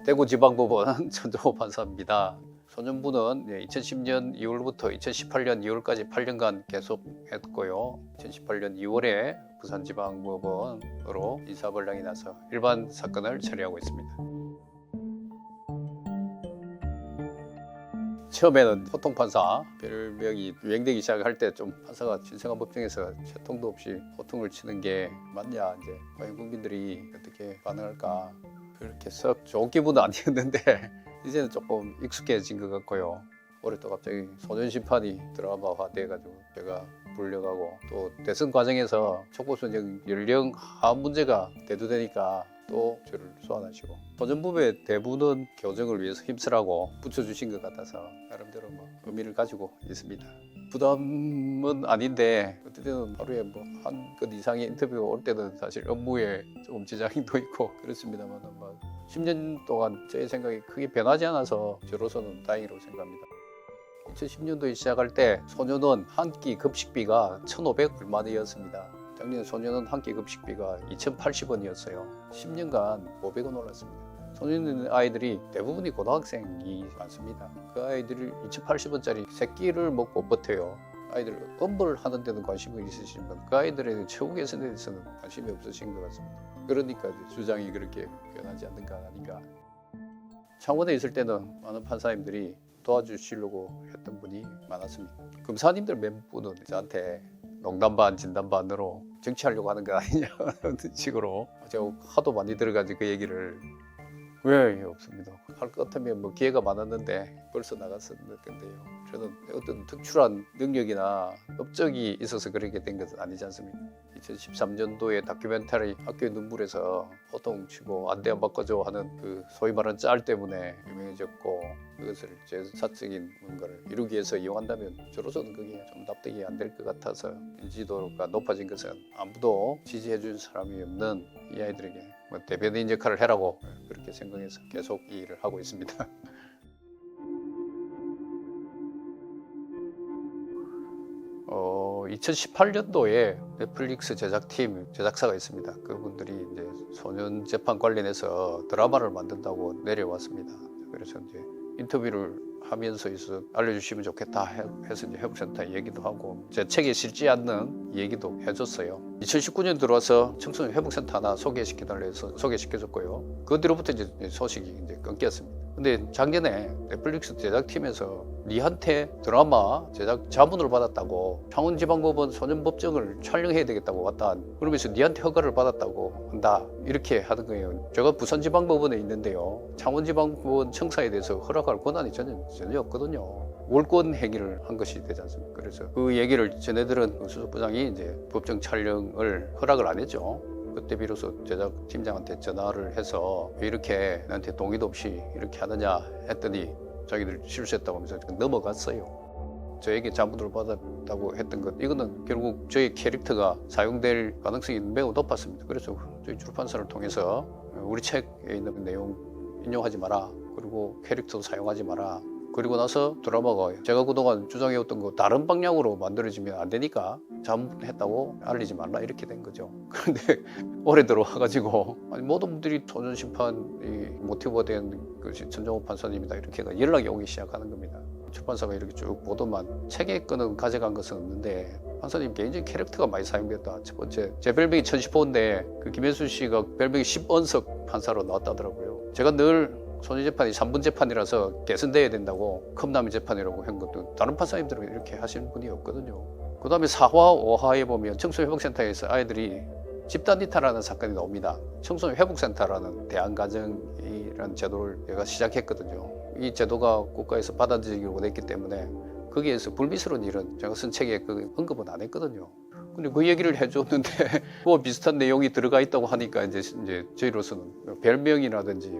대구지방법원 전정호 판사입니다. 소년부는 2010년 2월부터 2018년 2월까지 8년간 계속했고요. 2018년 2월에 부산지방법원으로 인사벌령이 나서 일반 사건을 처리하고 있습니다. 처음에는 호통판사, 별명이 유행되기 시작할 때 좀 판사가 신성한 법정에서 채통도 없이 호통을 치는 게 맞냐, 이제 과연 국민들이 어떻게 반응할까, 그렇게 썩 좋은 기분은 아니었는데 이제는 조금 익숙해진 것 같고요. 올해 또 갑자기 소년심판이 드라마화 돼가지고 제가 불려가고, 또 대선 과정에서 촉구소년 연령 하한 문제가 대두되니까 또 저를 소환하시고, 소년부의 대부는 교정을 위해서 힘쓰라고 붙여주신 것 같아서 나름대로 의미를 가지고 있습니다. 부담은 아닌데 어쨌든 하루에 한 건 이상의 인터뷰가 올 때는 사실 업무에 조금 지장도 있고 그렇습니다만 10년 동안 제 생각이 크게 변하지 않아서 저로서는 다행이라고 생각합니다. 2010년도에 시작할 때 소년원 한 끼 급식비가 1,500 얼마였습니다. 작년 소년원 한 끼 급식비가 2,080원이었어요. 10년간 500원 올랐습니다. 소년원 아이들이 대부분이 고등학생이 많습니다. 그 아이들이 2,080원짜리 세 끼를 먹고 버텨요. 아이들 엄벌 하는 데는 관심이 있으신 분, 그 아이들의 처우 개선에 대해서는 관심이 없으신 것 같습니다. 그러니까 주장이 그렇게 변하지 않는가 하니까. 창원에 있을 때는 많은 판사님들이 도와주시려고 했던 분이 많았습니다. 검사님들 몇 분은 저한테 농담 반 진담 반으로 정치하려고 하는 거 아니냐는 식으로 제가 하도 많이 들어가지고 그 얘기를 왜 없습니다. 할 것 같으면 기회가 많았는데 벌써 나갔을 건데요. 저는 어떤 특출한 능력이나 업적이 있어서 그렇게 된 것은 아니지 않습니까? 2013년도에 다큐멘터리 학교의 눈물에서 호통치고 안대 안 바꿔줘 하는 그 소위 말하는 짤 때문에 유명해졌고, 그것을 제 사적인 뭔가를 이루기 위해서 이용한다면 저로서는 그게 좀 납득이 안 될 것 같아서 인지도가 높아진 것은 아무도 지지해 줄 사람이 없는 이 아이들에게 대변인 역할을 해라고 그렇게 생각해서 계속 이 일을 하고 있습니다. 2018년도에 넷플릭스 제작팀 제작사가 있습니다. 그분들이 이제 소년 재판 관련해서 드라마를 만든다고 내려왔습니다. 그래서 이제 인터뷰를 하면서 알려주시면 좋겠다 해서 이제 회복센터 얘기도 하고 제 책에 실지 않는 얘기도 해줬어요. 2019년 들어와서 청소년 회복센터 하나 소개시켜달라 해서 소개시켜줬고요. 그 뒤로부터 이제 소식이 이제 끊겼습니다. 근데 작년에 넷플릭스 제작팀에서 니한테 드라마 제작 자문을 받았다고, 창원지방법원 소년법정을 촬영해야 되겠다고 왔다, 그러면서 니한테 허가를 받았다고 한다, 이렇게 하는 거예요. 제가 부산지방법원에 있는데요, 창원지방법원 청사에 대해서 허락할 권한이 전혀 없거든요. 월권 행위를 한 것이 되지 않습니까? 그래서 그 얘기를 전해들은 수석부장이 이제 법정 촬영을 허락을 안 했죠. 그때 비로소 제작팀장한테 전화를 해서 왜 이렇게 나한테 동의도 없이 이렇게 하느냐 했더니 자기들 실수했다고 하면서 넘어갔어요. 저에게 자문을 받았다고 했던 것, 이거는 결국 저희 캐릭터가 사용될 가능성이 매우 높았습니다. 그래서 저희 출판사를 통해서 우리 책에 있는 내용 인용하지 마라, 그리고 캐릭터도 사용하지 마라, 그리고 나서 드라마가 제가 그동안 주장해왔던 거 다른 방향으로 만들어지면 안 되니까 자문했다고 알리지 말라, 이렇게 된 거죠. 그런데 올해 들어와가지고 모든 분들이 소년심판이 모티브가 된 것이 전정호 판사님이다, 이렇게 연락이 오기 시작하는 겁니다. 출판사가 이렇게 쭉 보도만 책의 건은 가져간 것은 없는데 판사님 개인적인 캐릭터가 많이 사용됐다. 첫 번째, 제 별명이 1010호인데 그 김현수 씨가 별명이 10원석 판사로 나왔다더라고요. 제가 늘 소년재판이 3분 재판이라서 개선돼야 된다고 컵라면 재판이라고 한 것도 다른 판사님들은 이렇게 하시는 분이 없거든요. 그 다음에 4화, 5화에 보면 청소년회복센터에서 아이들이 집단 이탈하는 사건이 나옵니다. 청소년회복센터라는 대안가정이라는 제도를 제가 시작했거든요. 이 제도가 국가에서 받아들이기를 원했기 때문에 거기에서 불미스러운 일은 제가 쓴 책에 그 언급은 안 했거든요. 근데 그 얘기를 해줬는데 그와 비슷한 내용이 들어가 있다고 하니까 이제 저희로서는 별명이라든지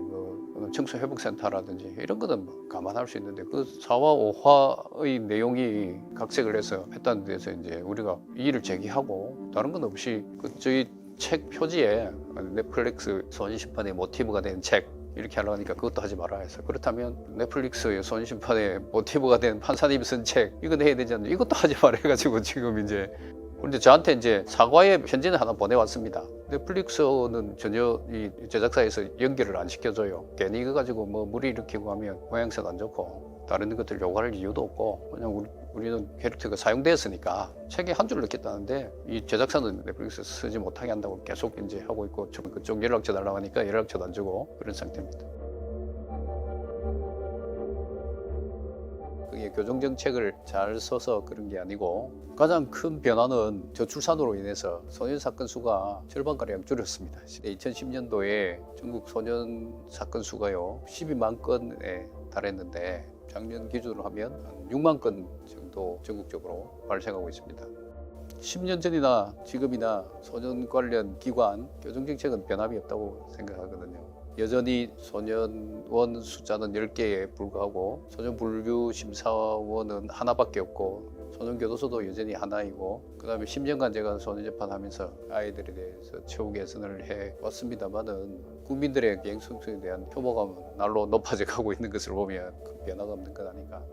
청소회복센터라든지 이런 거는 감안할 수 있는데 그 4화, 5화의 내용이 각색을 해서 했다는 데서 이제 우리가 이의를 제기하고, 다른 건 없이 저희 책 표지에 넷플릭스 소년심판의 모티브가 된 책 이렇게 하려고 하니까 그것도 하지 말아 해서, 그렇다면 넷플릭스의 소년심판의 모티브가 된 판사님이 쓴 책 이건 해야 되지 않나, 이것도 하지 말아 해가지고 지금 이제, 그런데 저한테 이제 사과의 편지는 하나 보내왔습니다. 넷플릭스는 전혀 이 제작사에서 연결을 안 시켜줘요. 괜히 이거 가지고 뭐 무리 일으키고 하면 모양새도 안 좋고 다른 것들 요구할 이유도 없고 그냥 우리는 캐릭터가 사용되었으니까 책에 한 줄 넣겠다는데 이 제작사는 넷플릭스 쓰지 못하게 한다고 계속 이제 하고 있고 그쪽 연락처 달라고 하니까 연락처도 안 주고 그런 상태입니다. 그게 교정정책을 잘 써서 그런 게 아니고 가장 큰 변화는 저출산으로 인해서 소년 사건 수가 절반가량 줄었습니다. 2010년도에 중국 소년 사건 수가요 12만 건에 달했는데 작년 기준으로 하면 한 6만 건 정도 전국적으로 발생하고 있습니다. 10년 전이나 지금이나 소년 관련 기관 교정정책은 변함이 없다고 생각하거든요. 여전히 소년원 숫자는 10개에 불과하고 소년분류심사원은 하나밖에 없고 소년교도소도 여전히 하나이고 그 다음에 10년간 제가 소년재판하면서 아이들에 대해서 처우 개선을 해왔습니다만은 국민들의 비행성에 대한 혐오감은 날로 높아져 가고 있는 것을 보면 큰 변화가 없는 것 아닌가.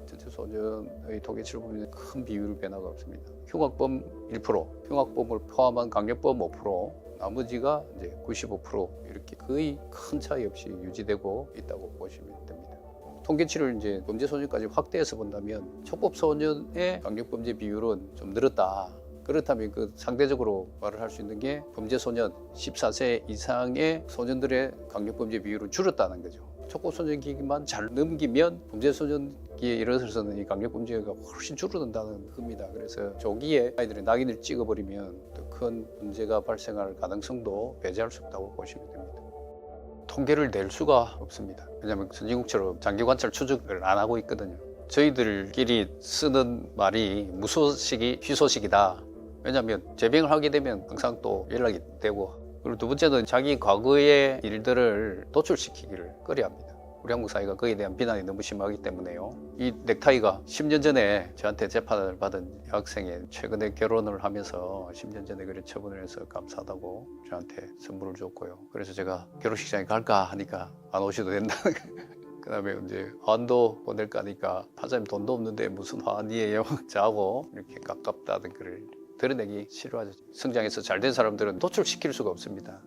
전체 소년의 통계치를 보면 큰 비율 변화가 없습니다. 흉악범 1%, 흉악범을 포함한 강력범 5%, 나머지가 이제 95% 이렇게 거의 큰 차이 없이 유지되고 있다고 보시면 됩니다. 통계치를 이제 범죄 소년까지 확대해서 본다면 촉법 소년의 강력범죄 비율은 좀 늘었다. 그렇다면 그 상대적으로 말을 할 수 있는 게 범죄 소년 14세 이상의 소년들의 강력범죄 비율은 줄었다는 거죠. 촉법 소년기만 잘 넘기면 범죄 소년기에 이르러서는 이 강력범죄가 훨씬 줄어든다는 겁니다. 그래서 조기에 아이들의 낙인을 찍어버리면 더 큰 문제가 발생할 가능성도 배제할 수 없다고 보시면 됩니다. 통계를 낼 수가 없습니다. 왜냐하면 선진국처럼 장기 관찰 추적을 안 하고 있거든요. 저희들끼리 쓰는 말이 무소식이 희소식이다. 왜냐하면 재병을 하게 되면 항상 또 연락이 되고 그리고 두 번째는 자기 과거의 일들을 도출시키기를 꺼려합니다. 우리 한국 사회가 거기에 대한 비난이 너무 심하기 때문에요. 이 넥타이가 10년 전에 저한테 재판을 받은 여학생이 최근에 결혼을 하면서 10년 전에 그래 처분을 해서 감사하다고 저한테 선물을 줬고요. 그래서 제가 결혼식장에 갈까 하니까 안 오셔도 된다는 그 다음에 이제 화환도 보낼까 하니까 판사님 돈도 없는데 무슨 화환이에요? 저하고 이렇게 가깝다는 글을 드러내기 싫어하죠. 성장해서 잘된 사람들은 도출시킬 수가 없습니다.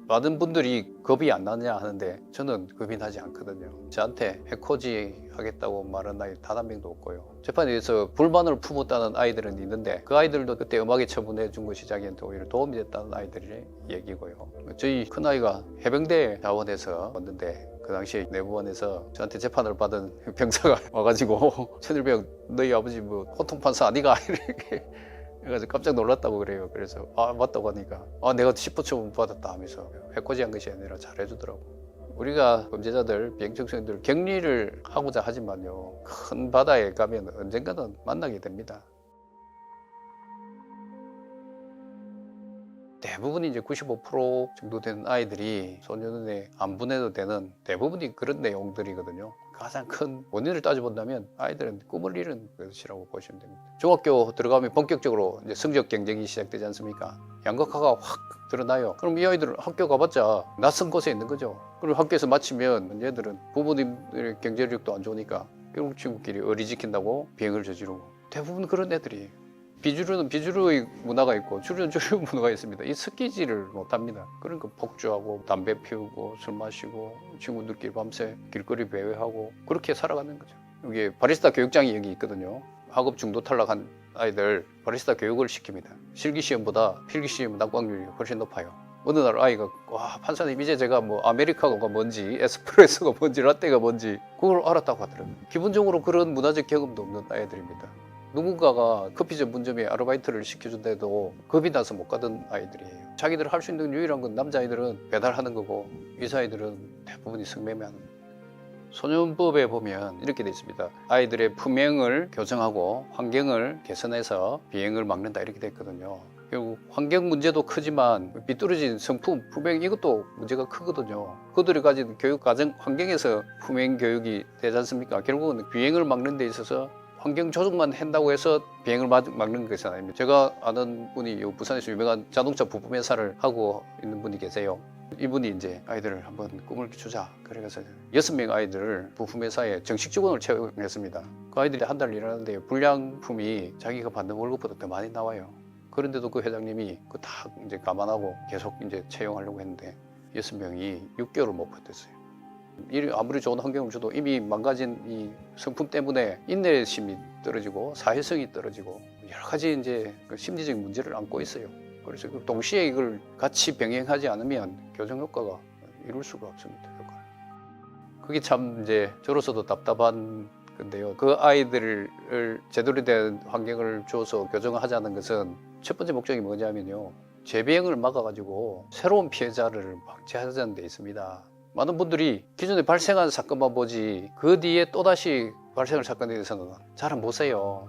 많은 분들이 겁이 안 나냐 하는데 저는 겁이 나지 않거든요. 저한테 해코지 하겠다고 말한 아이 단 한 명도 없고요. 재판에 대해서 불만을 품었다는 아이들은 있는데 그 아이들도 그때 음악에 처분해 준 것이 자기한테 오히려 도움이 됐다는 아이들의 얘기고요. 저희 큰아이가 해병대 자원에서 왔는데 그 당시에 내부원에서 저한테 재판을 받은 병사가 와가지고 천일병 너희 아버지 뭐 호통판사 아니가 이렇게 그래서 깜짝 놀랐다고 그래요. 그래서 맞다고 하니까 내가 10호 처분 받았다 하면서 해코지한 것이 아니라 잘해주더라고. 우리가 범죄자들, 비행청소년들 격리를 하고자 하지만요. 큰 바다에 가면 언젠가는 만나게 됩니다. 대부분이 이제 95% 정도 되는 아이들이 소년원에 안 보내도 되는 대부분이 그런 내용들이거든요. 가장 큰 원인을 따져본다면 아이들은 꿈을 잃은 것이라고 보시면 됩니다. 중학교 들어가면 본격적으로 이제 성적 경쟁이 시작되지 않습니까? 양극화가 확 드러나요. 그럼 이 아이들은 학교 가봤자 낯선 곳에 있는 거죠. 그리고 학교에서 마치면 얘들은 부모님들의 경제력도 안 좋으니까 결국 친구끼리 어리지킨다고 비행을 저지르고 대부분 그런 애들이 비주류는 비주류의 문화가 있고 주류는 주류 문화가 있습니다. 이 섞이지를 못합니다. 그러니까 폭주하고 담배 피우고 술 마시고 친구들끼리 밤새 길거리 배회하고 그렇게 살아가는 거죠. 여기 바리스타 교육장이 여기 있거든요. 학업 중도 탈락한 아이들 바리스타 교육을 시킵니다. 실기시험보다 필기시험 낙방률이 훨씬 높아요. 어느 날 아이가 판사님 이제 제가 뭐 아메리카노가 뭔지 에스프레소가 뭔지 라떼가 뭔지 그걸 알았다고 하더라고요. 기본적으로 그런 문화적 경험도 없는 아이들입니다. 누군가가 커피 전문점에 아르바이트를 시켜준데도 겁이 나서 못 가던 아이들이에요. 자기들 할 수 있는 유일한 건 남자아이들은 배달하는 거고 여자아이들은 대부분이 성매매하는 거예요. 소년법에 보면 이렇게 돼 있습니다. 아이들의 품행을 교정하고 환경을 개선해서 비행을 막는다 이렇게 돼 있거든요. 결국 환경 문제도 크지만 비뚤어진 성품, 품행 이것도 문제가 크거든요. 그들이 가진 교육 과정 환경에서 품행 교육이 되지 않습니까? 결국은 비행을 막는 데 있어서 환경 조정만 한다고 해서 비행을 막는 것은 아닙니다. 제가 아는 분이 부산에서 유명한 자동차 부품 회사를 하고 있는 분이 계세요. 이분이 이제 아이들을 한번 꿈을 주자. 그래서 6명 아이들을 부품 회사에 정식 직원을 채용했습니다. 그 아이들이 한 달 일하는데 불량품이 자기가 받는 월급보다 더 많이 나와요. 그런데도 그 회장님이 그 다 이제 감안하고 계속 이제 채용하려고 했는데 6명이 6개월을 못 버텼어요. 아무리 좋은 환경을 줘도 이미 망가진 이 성품 때문에 인내심이 떨어지고 사회성이 떨어지고 여러 가지 이제 그 심리적인 문제를 안고 있어요. 그래서 동시에 이걸 같이 병행하지 않으면 교정 효과가 이룰 수가 없습니다. 그게 참 이제 저로서도 답답한 건데요. 그 아이들을 제대로 된 환경을 줘서 교정을 하자는 것은 첫 번째 목적이 뭐냐면요. 재병을 막아가지고 새로운 피해자를 방지하자는 데 있습니다. 많은 분들이 기존에 발생한 사건만 보지 그 뒤에 또다시 발생할 사건에 대해서는 잘 안 보세요.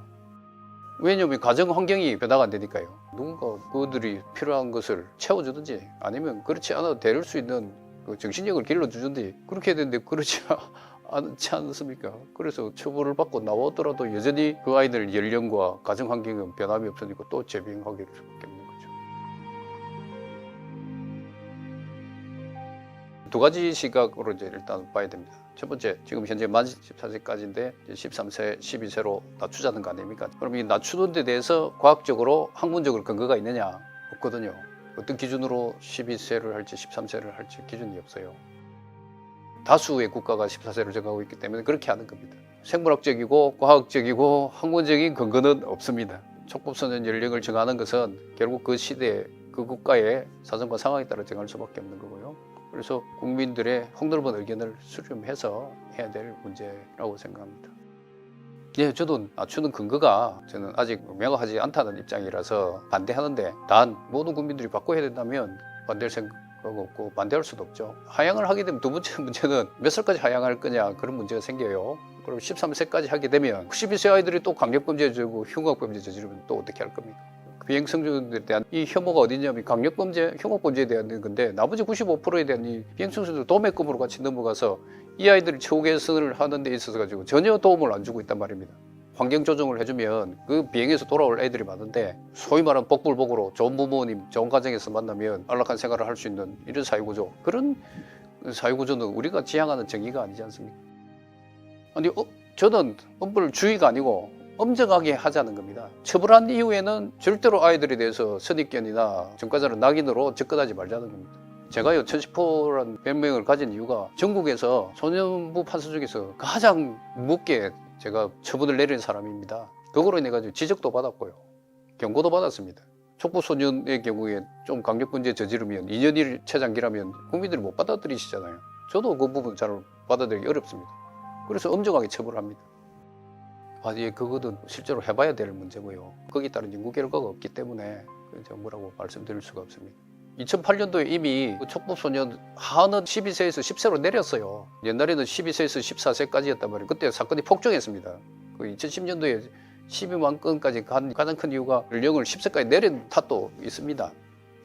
왜냐하면 가정 환경이 변화가 안 되니까요. 누군가 그들이 필요한 것을 채워주든지 아니면 그렇지 않아도 데릴 수 있는 그 정신력을 길러주든지 그렇게 해야 되는데 그렇지 않지 않습니까? 그래서 처벌을 받고 나오더라도 여전히 그 아이들 연령과 가정 환경은 변함이 없으니까 또 재병하게 될 수밖에 없는 거죠. 두 가지 시각으로 이제 일단 봐야 됩니다. 첫 번째, 지금 현재 만 14세까지인데 13세, 12세로 낮추자는 거 아닙니까? 그럼 이 낮추는 데 대해서 과학적으로 학문적으로 근거가 있느냐? 없거든요. 어떤 기준으로 12세를 할지 13세를 할지 기준이 없어요. 다수의 국가가 14세를 정하고 있기 때문에 그렇게 하는 겁니다. 생물학적이고 과학적이고 학문적인 근거는 없습니다. 촉법소년 연령을 정하는 것은 결국 그 시대, 그 국가의 사정과 상황에 따라 정할 수밖에 없는 거고요. 그래서 국민들의 폭넓은 의견을 수렴해서 해야 될 문제라고 생각합니다. 예, 저도 낮추는 근거가 저는 아직 명확하지 않다는 입장이라서 반대하는데 단 모든 국민들이 바꿔야 된다면 반대할 생각 없고 반대할 수도 없죠. 하향을 하게 되면 두 번째 문제는 몇 살까지 하향할 거냐 그런 문제가 생겨요. 그럼 13세까지 하게 되면 12세 아이들이 또 강력범죄 저지르고 흉악범죄 저지르면 또 어떻게 할 겁니까? 비행청소년들에 대한 이 혐오가 어디냐면 강력범죄, 흉악범죄에 대한 건데 나머지 95%에 대한 이 비행청소년들 도매금으로 같이 넘어가서 이 아이들이 처우 개선을 하는 데 있어서 가지고 전혀 도움을 안 주고 있단 말입니다. 환경 조정을 해주면 그 비행에서 돌아올 애들이 많은데 소위 말하는 복불복으로 좋은 부모님, 좋은 가정에서 만나면 안락한 생활을 할 수 있는 이런 사회구조, 그런 사회구조는 우리가 지향하는 정의가 아니지 않습니까? 아니 저는 엄벌주의가 아니고 엄정하게 하자는 겁니다. 처벌한 이후에는 절대로 아이들에 대해서 선입견이나 전과자를 낙인으로 접근하지 말자는 겁니다. 제가요 1010호라는 별명을 가진 이유가 전국에서 소년부 판사 중에서 가장 무겁게 제가 처분을 내린 사람입니다. 그거로 인해 가지고 지적도 받았고요. 경고도 받았습니다. 촉법소년의 경우에 좀 강력범죄 저지르면 2년 1 최장기라면 국민들이 못 받아들이시잖아요. 저도 그 부분 잘 받아들이기 어렵습니다. 그래서 엄정하게 처벌합니다. 예, 그거는 실제로 해봐야 될 문제고요. 거기에 따른 연구 결과가 없기 때문에 뭐라고 말씀드릴 수가 없습니다. 2008년도에 이미 촉법소년 하는 12세에서 10세로 내렸어요. 옛날에는 12세에서 14세까지였단 말이에요. 그때 사건이 폭증했습니다. 그 2010년도에 12만 건까지 간 가장 큰 이유가 연령을 10세까지 내린 탓도 있습니다.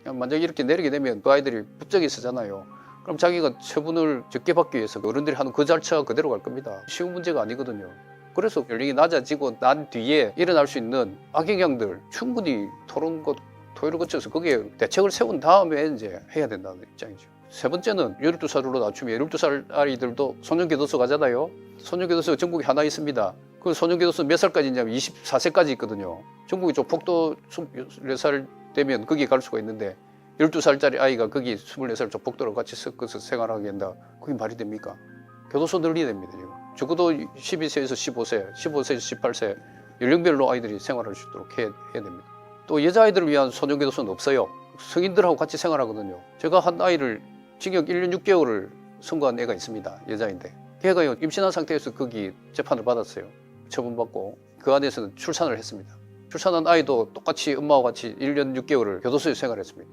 만약에 이렇게 내리게 되면 그 아이들이 법정에 서잖아요. 그럼 자기가 처분을 적게 받기 위해서 어른들이 하는 그 절차가 그대로 갈 겁니다. 쉬운 문제가 아니거든요. 그래서 연령이 낮아지고 난 뒤에 일어날 수 있는 악영향들 충분히 토의를 거쳐서 거기에 대책을 세운 다음에 이제 해야 된다는 입장이죠. 세 번째는 12살로 낮추면 12살 아이들도 소년교도소 가잖아요. 소년교도소가 전국에 하나 있습니다. 그 소년교도소 몇 살까지 있냐면 24세까지 있거든요. 전국이 좀 폭도 24살 되면 거기 갈 수가 있는데 12살짜리 아이가 거기 24살 저 폭도를 같이 섞어서 생활하게 한다. 그게 말이 됩니까? 교도소 늘려야 됩니다. 지금. 적어도 12세에서 15세, 15세에서 18세 연령별로 아이들이 생활할 수 있도록 해야 됩니다. 또 여자아이들을 위한 소년교도소는 없어요. 성인들하고 같이 생활하거든요. 제가 한 아이를 징역 1년 6개월을 선고한 애가 있습니다. 여자인데. 걔가요 임신한 상태에서 거기 재판을 받았어요. 처분받고 그 안에서는 출산을 했습니다. 출산한 아이도 똑같이 엄마와 같이 1년 6개월을 교도소에 생활했습니다.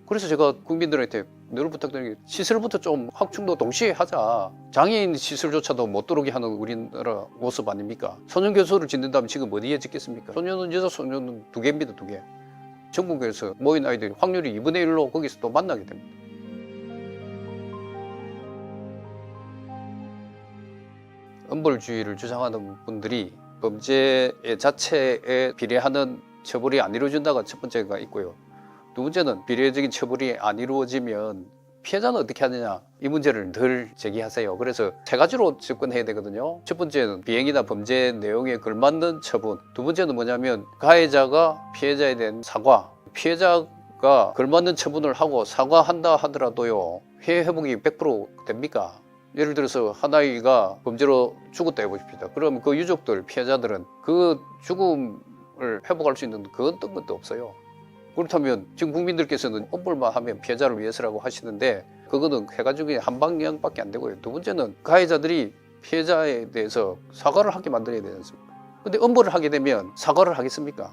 그래서 제가 국민들한테 늘 부탁드리는 게 시설부터 좀 확충도 동시에 하자. 장애인 시설조차도 못 들어오게 하는 우리나라 모습 아닙니까? 소년교도소를 짓는다면 지금 어디에 짓겠습니까? 소년은 여자 소년은 2개입니다. 2개. 전국에서 모인 아이들이 확률이 2분의 1로 거기서 또 만나게 됩니다. 엄벌주의를 주장하는 분들이 범죄 자체에 비례하는 처벌이 안 이루어진다가 첫 번째가 있고요. 두 번째는 비례적인 처벌이 안 이루어지면 피해자는 어떻게 하느냐, 이 문제를 늘 제기하세요. 그래서 세 가지로 접근해야 되거든요. 첫 번째는 비행이나 범죄 내용에 걸맞는 처분, 두 번째는 뭐냐면 가해자가 피해자에 대한 사과, 피해자가 걸맞는 처분을 하고 사과한다 하더라도요, 피해 회복이 100% 됩니까? 예를 들어서 한 아이가 범죄로 죽었다 해보십시다. 그럼 그 유족들, 피해자들은 그 죽음을 회복할 수 있는 그 어떤 것도 없어요. 그렇다면 지금 국민들께서는 엄벌만 하면 피해자를 위해서라고 하시는데, 그거는 해가지고 한 방향밖에 안 되고요. 두 번째는 가해자들이 피해자에 대해서 사과를 하게 만들어야 되지 않습니까? 근데 엄벌을 하게 되면 사과를 하겠습니까?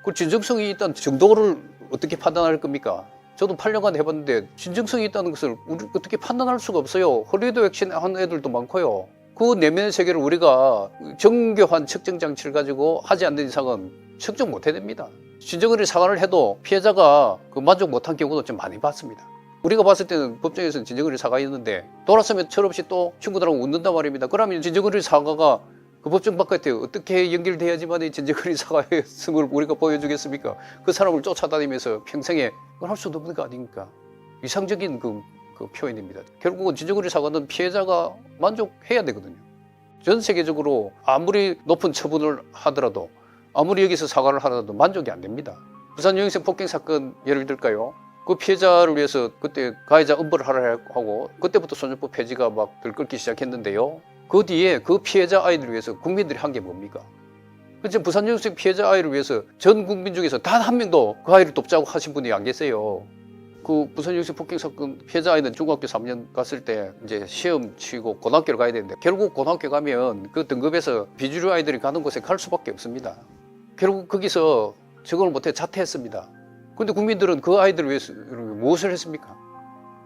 그 진정성이 있다는 정도를 어떻게 판단할 겁니까? 저도 8년간 해봤는데 진정성이 있다는 것을 우리 어떻게 판단할 수가 없어요. 헐리우드 액션 한 애들도 많고요. 그 내면의 세계를 우리가 정교한 측정 장치를 가지고 하지 않는 이상은 측정 못 해야 됩니다. 진정으로 사과를 해도 피해자가 그 만족 못한 경우도 좀 많이 봤습니다. 우리가 봤을 때는 법정에서는 진정으로 사과했는데 돌아서면 철없이 또 친구들하고 웃는단 말입니다. 그러면 진정으로 사과가 그 법정 바깥에 어떻게 연결돼야지만 이 진정으로 사과했음을 우리가 보여주겠습니까? 그 사람을 쫓아다니면서 평생에 그걸 할 수도 없는 거 아닙니까? 이상적인 그 표현입니다. 결국은 진정으로 사과는 피해자가 만족해야 되거든요. 전 세계적으로 아무리 높은 처분을 하더라도, 아무리 여기서 사과를 하더라도 만족이 안 됩니다. 부산 여행생 폭행 사건 예를 들까요? 그 피해자를 위해서 그때 가해자 엄벌을 하라 하고 그때부터 소년법 폐지가 막 들끓기 시작했는데요. 그 뒤에 그 피해자 아이들을 위해서 국민들이 한 게 뭡니까? 그치, 부산 여행생 피해자 아이를 위해서 전 국민 중에서 단 한 명도 그 아이를 돕자고 하신 분이 안 계세요. 그 부산 여행생 폭행 사건 피해자 아이는 중학교 3년 갔을 때 이제 시험 치고 고등학교를 가야 되는데, 결국 고등학교 가면 그 등급에서 비주류 아이들이 가는 곳에 갈 수밖에 없습니다. 결국 거기서 적응을 못해 자퇴했습니다. 근데 국민들은 그 아이들을 위해서 무엇을 했습니까?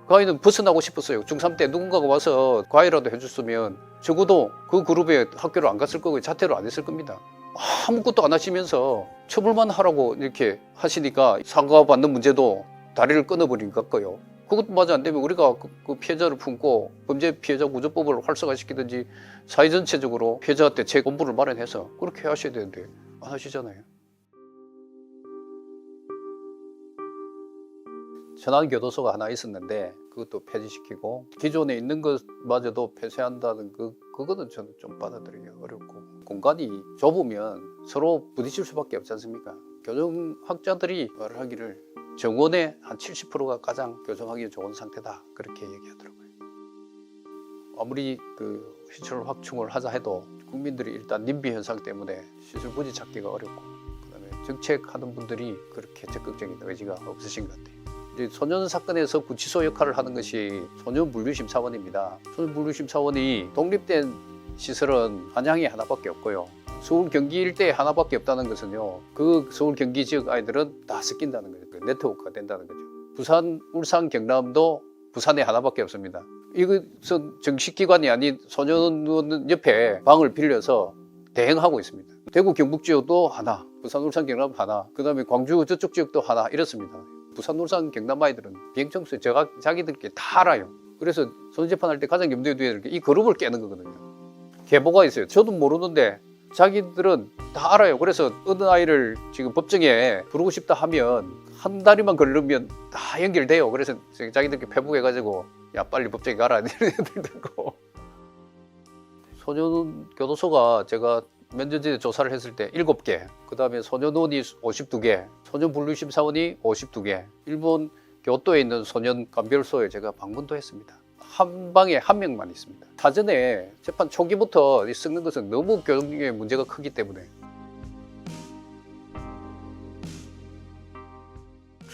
그 아이는 벗어나고 싶었어요. 중3 때 누군가가 와서 과외라도 해줬으면 적어도 그 그룹에 학교를 안 갔을 거고 자퇴를 안 했을 겁니다. 아무것도 안 하시면서 처벌만 하라고 이렇게 하시니까 사과받는 문제도 다리를 끊어버린 것 같고요. 그것도 맞아 안 되면 우리가 그 피해자를 품고 범죄 피해자 구조법을 활성화시키든지 사회 전체적으로 피해자한테 재건부를 마련해서 그렇게 하셔야 되는데 안 하시잖아요. 전환교도소가 하나 있었는데 그것도 폐지시키고 기존에 있는 것마저도 폐쇄한다는 그거는 저는 좀 받아들이기 어렵고, 공간이 좁으면 서로 부딪힐 수밖에 없지 않습니까? 교정학자들이 말을 하기를 정원의 한 70%가 가장 교정하기 좋은 상태다, 그렇게 얘기하더라고요. 아무리 그 시설 확충을 하자 해도 국민들이 일단 님비 현상 때문에 시설 부지 찾기가 어렵고, 그다음에 정책하는 분들이 그렇게 적극적인 의지가 없으신 것 같아요. 이제 소년 사건에서 구치소 역할을 하는 것이 소년분류심사원입니다. 소년분류심사원이 독립된 시설은 안양에 하나밖에 없고요. 서울 경기 일대에 하나밖에 없다는 것은요, 그 서울 경기 지역 아이들은 다 섞인다는 거죠. 그 네트워크가 된다는 거죠. 부산, 울산, 경남도 부산에 하나밖에 없습니다. 이것은 정식기관이 아닌 소년원 옆에 방을 빌려서 대행하고 있습니다. 대구 경북 지역도 하나, 부산, 울산, 경남 하나, 그 다음에 광주 저쪽 지역도 하나, 이렇습니다. 부산, 울산, 경남 아이들은 비행청소에 자기들끼리 다 알아요. 그래서 소년재판할 때 가장 염두에 둬야 될 게 이 그룹을 깨는 거거든요. 계보가 있어요. 저도 모르는데 자기들은 다 알아요. 그래서 어느 아이를 지금 법정에 부르고 싶다 하면 한 다리만 걸르면 다 연결돼요. 그래서 자기들끼리 페북해가지고 야 빨리 법정에 가라 이런 애들도 있고. 소년교도소가 제가 몇 년 전에 조사를 했을 때 7개, 그 다음에 소년원이 52개, 소년분류심사원이 52개, 일본 교토에 있는 소년감별소에 제가 방문도 했습니다. 한 방에 한 명만 있습니다. 사전에 재판 초기부터 섞는 것은 너무 교육에 문제가 크기 때문에.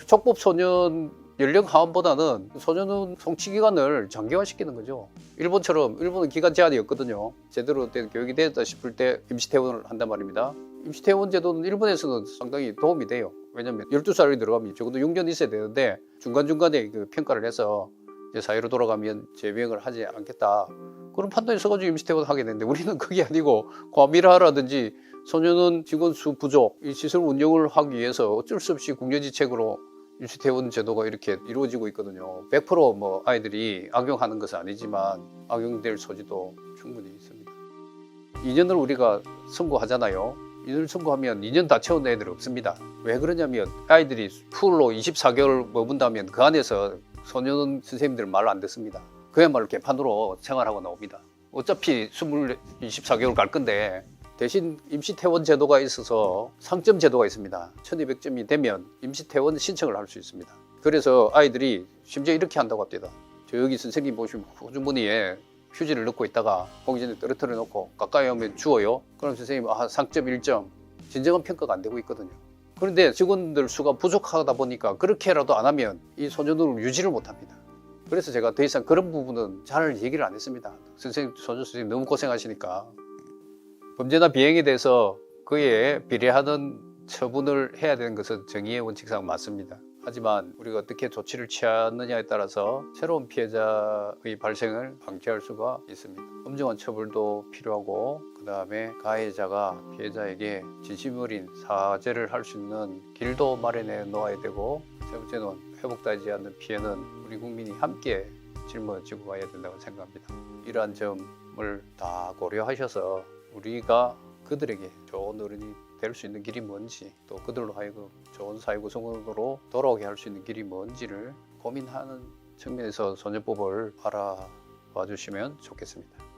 촉법 소년 연령 하원보다는 소년원 성취 기간을 장기화시키는 거죠. 일본은 기간 제한이 없거든요. 제대로 된 교육이 됐다 싶을 때 임시퇴원을 한단 말입니다. 임시퇴원 제도는 일본에서는 상당히 도움이 돼요. 왜냐하면 12살이 들어가면 적어도 6년 있어야 되는데 중간중간에 그 평가를 해서 이제 사회로 돌아가면 재병을 하지 않겠다, 그런 판단이 있어가지고 임시퇴원을 하게 되는데, 우리는 그게 아니고 과밀화라든지 소년원 직원 수 부족, 이 시설 운영을 하기 위해서 어쩔 수 없이 국려지책으로 임시퇴원 제도가 이렇게 이루어지고 있거든요. 100% 뭐 아이들이 악용하는 것은 아니지만 악용될 소지도 충분히 있습니다. 2년을 우리가 선고하잖아요. 2년을 선고하면 2년 다 채운 애들 없습니다. 왜 그러냐면 아이들이 풀로 24개월 머문다면 그 안에서 소년 선생님들 말 안 듣습니다. 그야말로 개판으로 생활하고 나옵니다. 어차피 24개월 갈 건데 대신 임시퇴원 제도가 있어서 상점 제도가 있습니다. 1200점이 되면 임시퇴원 신청을 할 수 있습니다. 그래서 아이들이 심지어 이렇게 한다고 합니다. 저 여기 선생님 보시면 호주머니에 휴지를 넣고 있다가 공전에 떨어뜨려 놓고 가까이 오면 주워요. 그럼 선생님 상점 1점. 진정한 평가가 안 되고 있거든요. 그런데 직원들 수가 부족하다 보니까 그렇게라도 안 하면 이 소년원을 유지를 못 합니다. 그래서 제가 더 이상 그런 부분은 잘 얘기를 안 했습니다. 소년 선생님 너무 고생하시니까. 범죄나 비행에 대해서 그에 비례하는 처분을 해야 되는 것은 정의의 원칙상 맞습니다. 하지만 우리가 어떻게 조치를 취하느냐에 따라서 새로운 피해자의 발생을 방지할 수가 있습니다. 엄정한 처벌도 필요하고 그 다음에 가해자가 피해자에게 진심 어린 사죄를 할 수 있는 길도 마련해 놓아야 되고 세 번째는 회복되지 않는 피해는 우리 국민이 함께 짊어지고 가야 된다고 생각합니다. 이러한 점을 다 고려하셔서 우리가 그들에게 좋은 어른이 될 수 있는 길이 뭔지 또 그들로 하여금 좋은 사회구성원으로 돌아오게 할 수 있는 길이 뭔지를 고민하는 측면에서 소년법을 알아봐 주시면 좋겠습니다.